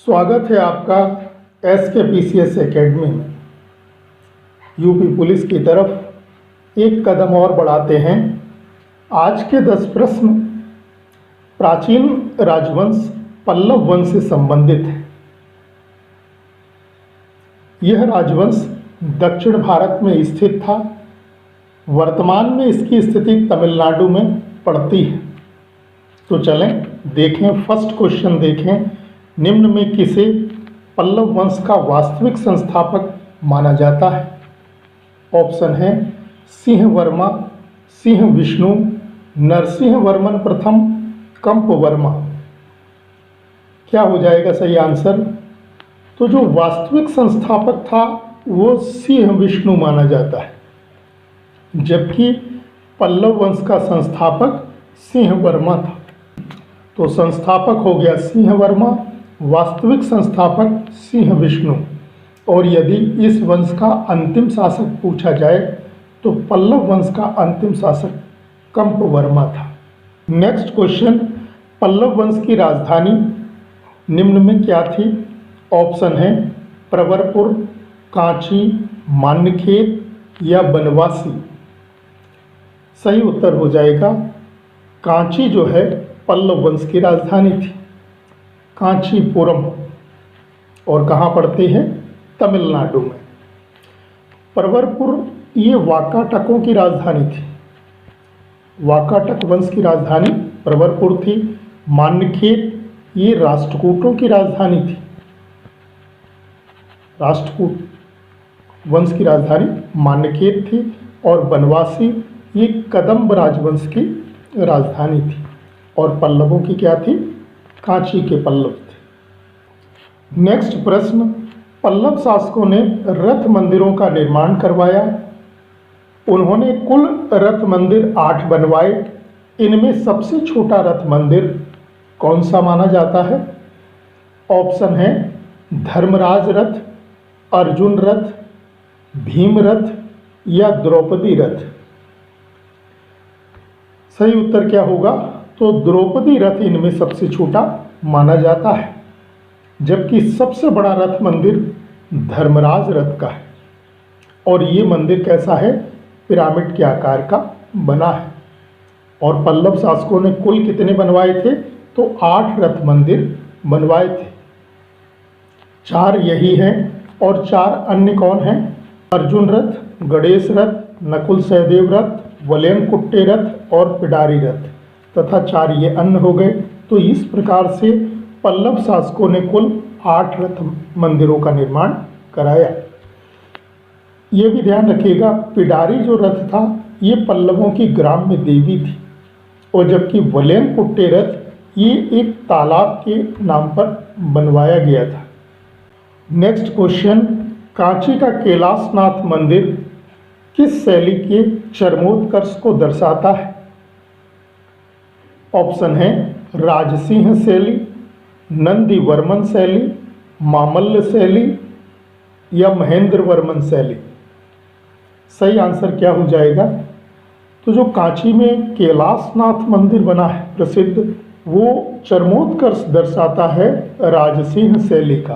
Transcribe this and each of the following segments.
स्वागत है आपका SKPCS एकेडमी में। यूपी पुलिस की तरफ एक कदम और बढ़ाते हैं। आज के 10 प्रश्न प्राचीन राजवंश पल्लव वंश से संबंधित है। यह राजवंश दक्षिण भारत में स्थित था। वर्तमान में इसकी स्थिति तमिलनाडु में पड़ती है। तो चलें देखें, फर्स्ट क्वेश्चन देखें। निम्न में किसे पल्लव वंश का वास्तविक संस्थापक माना जाता है? ऑप्शन है सिंह वर्मा, सिंह विष्णु, नरसिंह वर्मन प्रथम, कंप वर्मा। क्या हो जाएगा सही आंसर? तो जो वास्तविक संस्थापक था वो सिंह विष्णु माना जाता है, जबकि पल्लव वंश का संस्थापक सिंह वर्मा था। तो संस्थापक हो गया सिंह वर्मा, वास्तविक संस्थापक सिंह विष्णु। और यदि इस वंश का अंतिम शासक पूछा जाए तो पल्लव वंश का अंतिम शासक कंप वर्मा था। नेक्स्ट क्वेश्चन, पल्लव वंश की राजधानी निम्न में क्या थी? ऑप्शन है प्रवरपुर, कांची, मान्यखेत या बनवासी। सही उत्तर हो जाएगा कांची जो है पल्लव वंश की राजधानी थी, कांचीपुरम। और कहाँ पड़ती है? तमिलनाडु में। प्रवरपुर ये वाकाटकों की राजधानी थी, वाकाटक वंश की राजधानी प्रवरपुर थी। मान्यखेत ये राष्ट्रकूटों की राजधानी थी, राष्ट्रकूट वंश की राजधानी मान्यखेत थी। और बनवासी ये कदम्ब राजवंश की राजधानी थी। और पल्लवों की क्या थी? कांची के पल्लव थे। नेक्स्ट प्रश्न, पल्लव शासकों ने रथ मंदिरों का निर्माण करवाया। उन्होंने कुल रथ मंदिर 8 बनवाए। इनमें सबसे छोटा रथ मंदिर कौन सा माना जाता है? ऑप्शन है धर्मराज रथ, अर्जुन रथ, भीम रथ या द्रौपदी रथ। सही उत्तर क्या होगा? तो द्रौपदी रथ इनमें सबसे छोटा माना जाता है, जबकि सबसे बड़ा रथ मंदिर धर्मराज रथ का है। और ये मंदिर कैसा है? पिरामिड के आकार का बना है। और पल्लव शासकों ने कुल कितने बनवाए थे? तो 8 रथ मंदिर बनवाए थे। 4 यही हैं और 4 अन्य कौन हैं? अर्जुन रथ, गणेश रथ, नकुल सहदेव रथ, वलयनकुट्टे रथ और पिडारी रथ तथा 4 ये अन्य हो गए। तो इस प्रकार से पल्लव शासकों ने कुल 8 रथ मंदिरों का निर्माण कराया। ये भी ध्यान रखिएगा, पिडारी जो रथ था ये पल्लवों की ग्राम्य देवी थी, और जबकि वलयनकुट्टे रथ ये एक तालाब के नाम पर बनवाया गया था। नेक्स्ट क्वेश्चन, कांची का कैलाशनाथ मंदिर किस शैली के चरमोत्कर्ष को दर्शाता है? ऑप्शन है राजसिंह शैली, नंदी वर्मन शैली, मामल्ल शैली या महेंद्र वर्मन शैली। सही आंसर क्या हो जाएगा? तो जो कांची में कैलाशनाथ मंदिर बना है प्रसिद्ध, वो चरमोत्कर्ष दर्शाता है राजसिंह शैली का।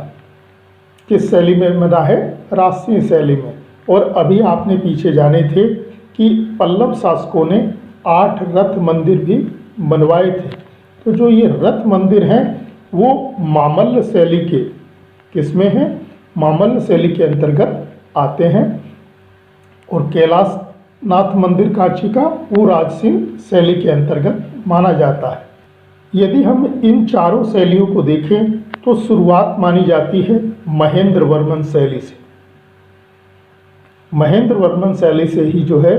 किस शैली में बना है? राजसिंह शैली में। और अभी आपने पीछे जाने थे कि पल्लव शासकों ने 8 रथ मंदिर भी बनवाए थे। तो जो ये रथ मंदिर हैं वो मामल्ल शैली के, किसमें हैं? मामल्ल शैली के अंतर्गत आते हैं। और कैलाशनाथ मंदिर कांची का वो राजसिंह शैली के अंतर्गत माना जाता है। यदि हम इन चारों शैलियों को देखें तो शुरुआत मानी जाती है महेंद्र वर्मन शैली से। महेंद्र वर्मन शैली से ही जो है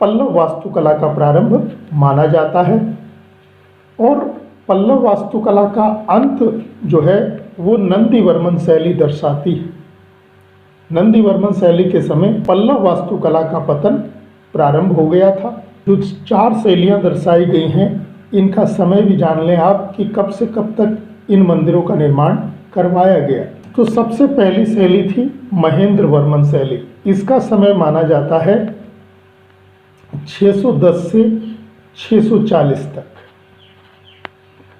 पल्लव वास्तुकला का प्रारंभ माना जाता है। और पल्लव वास्तुकला का अंत जो है वो नंदी वर्मन शैली दर्शाती है। नंदी वर्मन शैली के समय पल्लव वास्तुकला का पतन प्रारंभ हो गया था। जो 4 शैलियां दर्शाई गई हैं इनका समय भी जान लें आप कि कब से कब तक इन मंदिरों का निर्माण करवाया गया। तो सबसे पहली शैली थी महेंद्र वर्मन शैली। इसका समय माना जाता है 610 से 640 तक,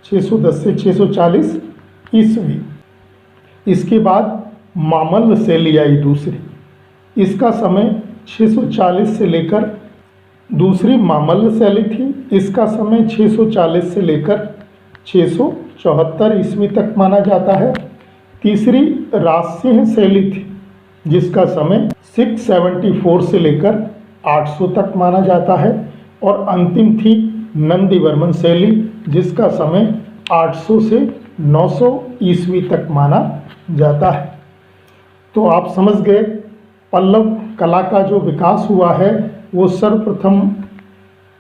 610 से 640 ईस्वी। इसके बाद मामल्ल शैली आई दूसरी, इसका समय 640 से लेकर, दूसरी मामल्ल शैली थी, इसका समय 640 से लेकर 674 ईस्वी तक माना जाता है। तीसरी राजसिंह शैली थी, जिसका समय 674 से लेकर 800 तक माना जाता है। और अंतिम थी नंदीवर्मन शैली, जिसका समय 800 से 900 ईस्वी तक माना जाता है। तो आप समझ गए पल्लव कला का जो विकास हुआ है वो सर्वप्रथम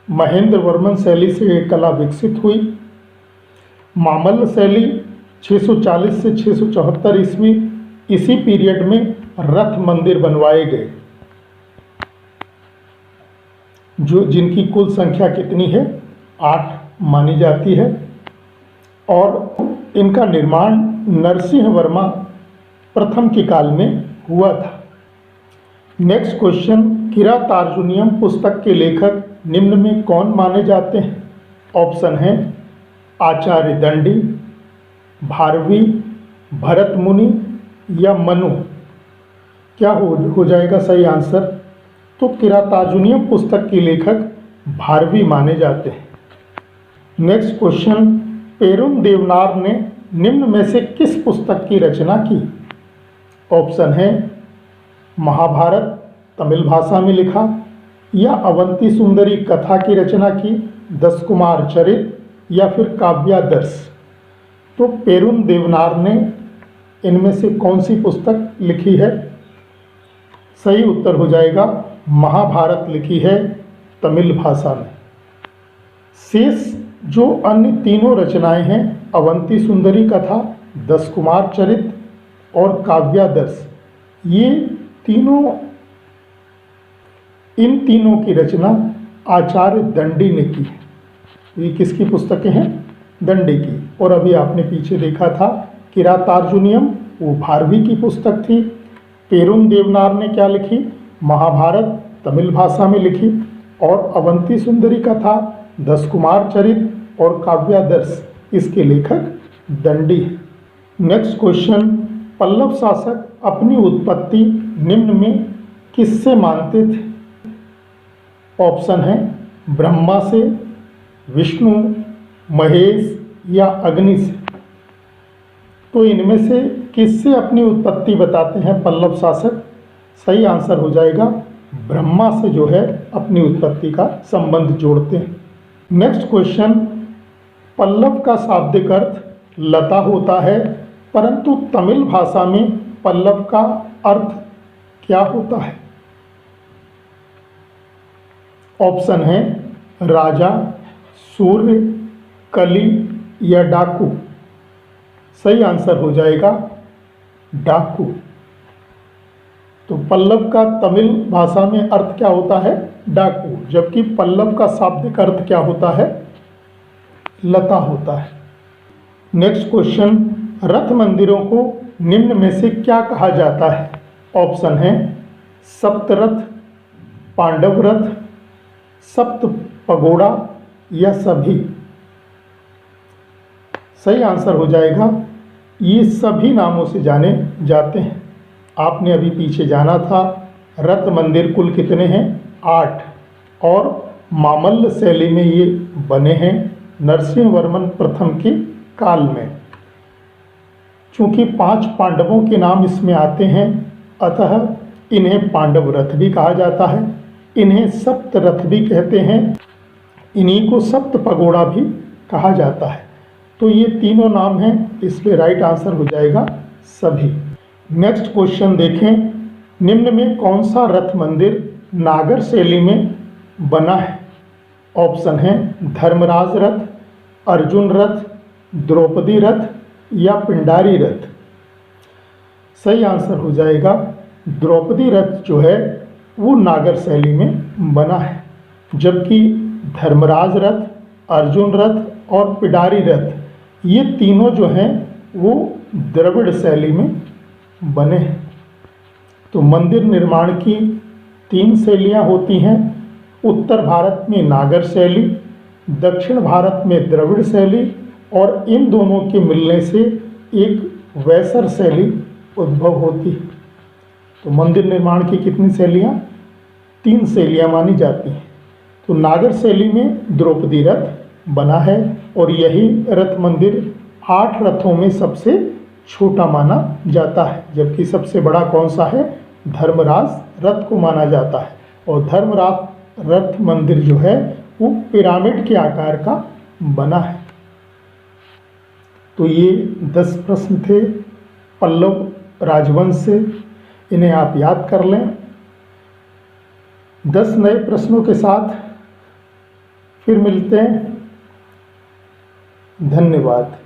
महेंद्र वर्मन शैली से ये कला विकसित हुई। मामल्ल शैली 640 से 674 ईस्वी, इसी पीरियड में रथ मंदिर बनवाए गए, जो जिनकी कुल संख्या कितनी है, 8 मानी जाती है। और इनका निर्माण नरसिंह वर्मा प्रथम के काल में हुआ था। नेक्स्ट क्वेश्चन, किरातार्जुनीयम पुस्तक के लेखक निम्न में कौन माने जाते हैं? ऑप्शन है आचार्य दंडी, भारवी, भरत मुनि या मनु। क्या हो जाएगा सही आंसर? तो किरातार्जुनीयम पुस्तक के लेखक भारवी माने जाते हैं। नेक्स्ट क्वेश्चन, पेरुन देवनार ने निम्न में से किस पुस्तक की रचना की? ऑप्शन है महाभारत तमिल भाषा में लिखा, या अवंती सुंदरी कथा की रचना की, 10 कुमार चरित, या फिर काव्यादर्श। तो पेरुन देवनार ने इनमें से कौन सी पुस्तक लिखी है? सही उत्तर हो जाएगा महाभारत लिखी है तमिल भाषा में। शेष जो अन्य तीनों रचनाएं हैं, अवंती सुंदरी कथा, 10 कुमार चरित और काव्यादर्श, ये तीनों, इन तीनों की रचना आचार्य दंडी ने की है। ये किसकी पुस्तकें हैं? दंडी की। और अभी आपने पीछे देखा था किरातार्जुनीयम, वो भारवी की पुस्तक थी। पेरुन देवनार ने क्या लिखी? महाभारत तमिल भाषा में लिखी। और अवंती सुंदरी कथा, 10 कुमार चरित और काव्यादर्श, इसके लेखक दंडी है। नेक्स्ट क्वेश्चन, पल्लव शासक अपनी उत्पत्ति निम्न में किससे मानते थे? ऑप्शन है ब्रह्मा से, विष्णु, महेश या अग्नि से। तो इनमें से किससे अपनी उत्पत्ति बताते हैं पल्लव शासक? सही आंसर हो जाएगा ब्रह्मा से जो है अपनी उत्पत्ति का संबंध जोड़ते हैं। नेक्स्ट क्वेश्चन, पल्लव का शाब्दिक अर्थ लता होता है, परंतु तमिल भाषा में पल्लव का अर्थ क्या होता है? ऑप्शन है राजा, सूर्य, कली या डाकू। सही आंसर हो जाएगा डाकू। तो पल्लव का तमिल भाषा में अर्थ क्या होता है? डाकू। जबकि पल्लव का शाब्दिक अर्थ क्या होता है? लता होता है। नेक्स्ट क्वेश्चन, रथ मंदिरों को निम्न में से क्या कहा जाता है? ऑप्शन है सप्तरथ, पांडव रथ, सप्त पगोड़ा या सभी। सही आंसर हो जाएगा ये सभी नामों से जाने जाते हैं। आपने अभी पीछे जाना था, रथ मंदिर कुल कितने हैं? 8, और मामल्ल शैली में ये बने हैं नरसिंह वर्मन प्रथम के काल में। चूँकि 5 पांडवों के नाम इसमें आते हैं, अतः इन्हें पांडव रथ भी कहा जाता है, इन्हें सप्त रथ भी कहते हैं, इन्हीं को सप्त पगोड़ा भी कहा जाता है। तो ये तीनों नाम हैं, इसलिए राइट आंसर हो जाएगा सभी। नेक्स्ट क्वेश्चन देखें, निम्न में कौन सा रथ मंदिर नागर शैली में बना है? ऑप्शन है धर्मराज रथ, अर्जुन रथ, द्रौपदी रथ या पिंडारी रथ। सही आंसर हो जाएगा द्रौपदी रथ जो है वो नागर शैली में बना है, जबकि धर्मराज रथ, अर्जुन रथ और पिडारी रथ ये तीनों जो हैं वो द्रविड़ शैली में बने हैं। तो मंदिर निर्माण की 3 शैलियाँ होती हैं, उत्तर भारत में नागर शैली, दक्षिण भारत में द्रविड़ शैली, और इन दोनों के मिलने से एक वैसर शैली उद्भव होती है। तो मंदिर निर्माण की कितनी शैलियाँ? 3 शैलियाँ मानी जाती हैं। तो नागर शैली में द्रौपदी रथ बना है और यही रथ मंदिर 8 रथों में सबसे छोटा माना जाता है, जबकि सबसे बड़ा कौन सा है? धर्मराज रथ को माना जाता है। और धर्मराज रथ मंदिर जो है वो पिरामिड के आकार का बना है। तो ये 10 प्रश्न थे पल्लव राजवंश से, इन्हें आप याद कर लें। 10 नए प्रश्नों के साथ फिर मिलते हैं। धन्यवाद।